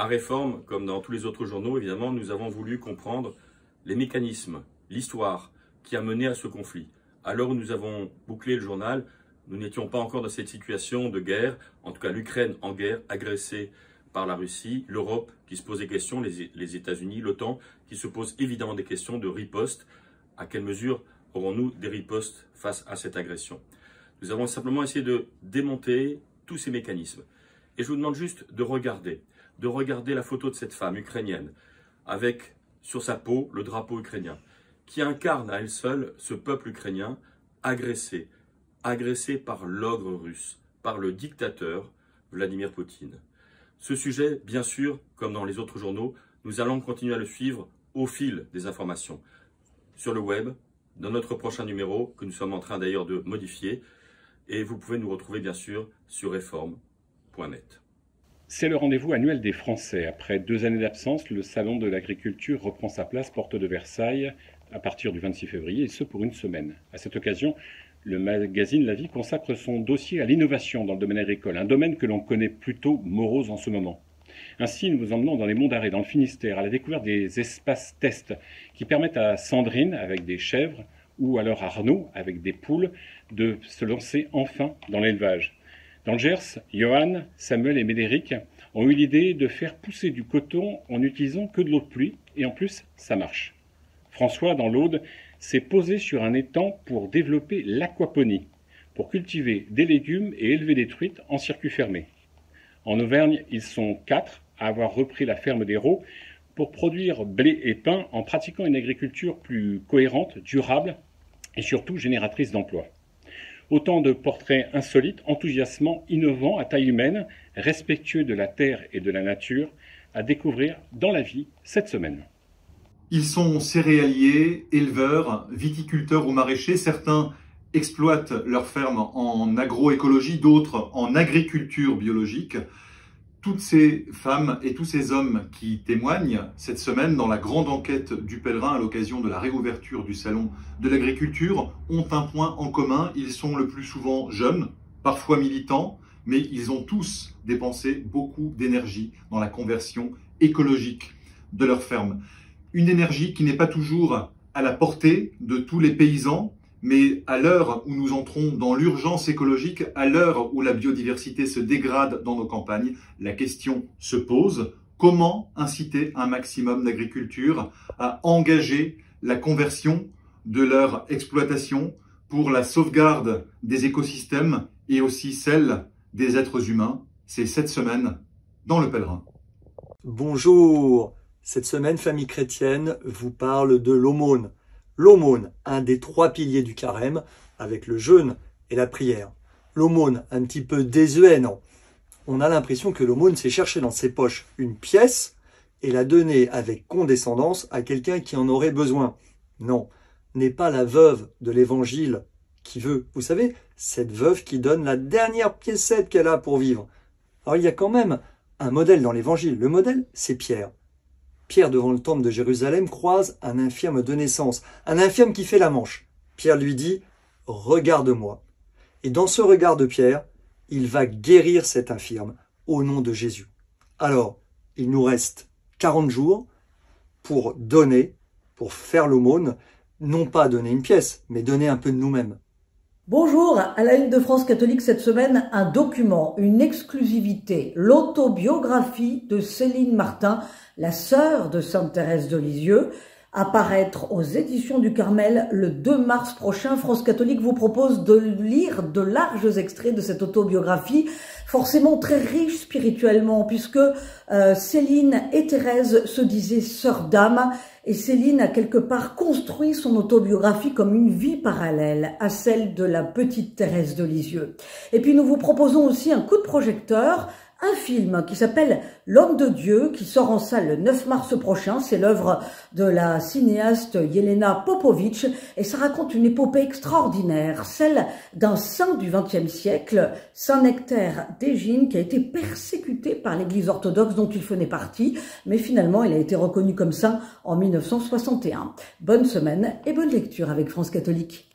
Réforme, comme dans tous les autres journaux, évidemment, nous avons voulu comprendre les mécanismes, l'histoire qui a mené à ce conflit. À l'heure où nous avons bouclé le journal, nous n'étions pas encore dans cette situation de guerre, en tout cas l'Ukraine en guerre, agressée par la Russie, l'Europe qui se pose des questions, les États-Unis, l'OTAN qui se pose évidemment des questions de riposte. À quelle mesure aurons-nous des ripostes face à cette agression? Nous avons simplement essayé de démonter tous ces mécanismes. Et je vous demande juste de regarder la photo de cette femme ukrainienne avec sur sa peau le drapeau ukrainien, qui incarne à elle seule ce peuple ukrainien agressé par l'ogre russe, par le dictateur Vladimir Poutine. Ce sujet, bien sûr, comme dans les autres journaux, nous allons continuer à le suivre au fil des informations. Sur le web, dans notre prochain numéro, que nous sommes en train d'ailleurs de modifier, et vous pouvez nous retrouver bien sûr sur réforme.net. C'est le rendez-vous annuel des Français. Après 2 années d'absence, le Salon de l'agriculture reprend sa place porte de Versailles à partir du 26 février, et ce pour une semaine. À cette occasion, le magazine La Vie consacre son dossier à l'innovation dans le domaine agricole, un domaine que l'on connaît plutôt morose en ce moment. Ainsi, nous vous emmenons dans les Monts d'Arrée, dans le Finistère, à la découverte des espaces tests qui permettent à Sandrine, avec des chèvres, ou alors Arnaud, avec des poules, de se lancer enfin dans l'élevage. Dans le Gers, Johan, Samuel et Médéric ont eu l'idée de faire pousser du coton en n'utilisant que de l'eau de pluie, et en plus, ça marche. François, dans l'Aude, s'est posé sur un étang pour développer l'aquaponie, pour cultiver des légumes et élever des truites en circuit fermé. En Auvergne, ils sont 4 à avoir repris la ferme des Raux pour produire blé et pain en pratiquant une agriculture plus cohérente, durable et surtout génératrice d'emplois. Autant de portraits insolites, enthousiasmants, innovants, à taille humaine, respectueux de la terre et de la nature, à découvrir dans La Vie cette semaine. Ils sont céréaliers, éleveurs, viticulteurs ou maraîchers. Certains exploitent leurs fermes en agroécologie, d'autres en agriculture biologique. Toutes ces femmes et tous ces hommes qui témoignent cette semaine dans la grande enquête du Pèlerin à l'occasion de la réouverture du Salon de l'agriculture ont un point en commun. Ils sont le plus souvent jeunes, parfois militants, mais ils ont tous dépensé beaucoup d'énergie dans la conversion écologique de leurs fermes. Une énergie qui n'est pas toujours à la portée de tous les paysans, mais à l'heure où nous entrons dans l'urgence écologique, à l'heure où la biodiversité se dégrade dans nos campagnes, la question se pose: comment inciter un maximum d'agriculture à engager la conversion de leur exploitation pour la sauvegarde des écosystèmes et aussi celle des êtres humains? C'est cette semaine dans Le Pèlerin. Bonjour! Cette semaine, Famille chrétienne vous parle de l'aumône. L'aumône, un des 3 piliers du carême, avec le jeûne et la prière. L'aumône, un petit peu désuet, non? On a l'impression que l'aumône s'est chercher dans ses poches une pièce et la donner avec condescendance à quelqu'un qui en aurait besoin. Non, n'est pas la veuve de l'évangile qui veut. Vous savez, cette veuve qui donne la dernière piécette qu'elle a pour vivre. Alors il y a quand même un modèle dans l'évangile. Le modèle, c'est Pierre. Pierre, devant le temple de Jérusalem, croise un infirme de naissance, un infirme qui fait la manche. Pierre lui dit « Regarde-moi ». Et dans ce regard de Pierre, il va guérir cet infirme au nom de Jésus. Alors, il nous reste 40 jours pour donner, pour faire l'aumône, non pas donner une pièce, mais donner un peu de nous-mêmes. Bonjour, à la une de France catholique cette semaine, un document, une exclusivité, l'autobiographie de Céline Martin, la sœur de Sainte Thérèse de Lisieux, apparaître aux éditions du Carmel le 2 mars prochain. France catholique vous propose de lire de larges extraits de cette autobiographie, forcément très riche spirituellement, puisque Céline et Thérèse se disaient sœurs d'âme, et Céline a quelque part construit son autobiographie comme une vie parallèle à celle de la petite Thérèse de Lisieux. Et puis nous vous proposons aussi un coup de projecteur, un film qui s'appelle L'Homme de Dieu, qui sort en salle le 9 mars prochain. C'est l'œuvre de la cinéaste Yelena Popovic et ça raconte une épopée extraordinaire, celle d'un saint du XXe siècle, Saint Nectaire d'Égine, qui a été persécuté par l'Église orthodoxe dont il faisait partie, mais finalement il a été reconnu comme saint en 1961. Bonne semaine et bonne lecture avec France catholique.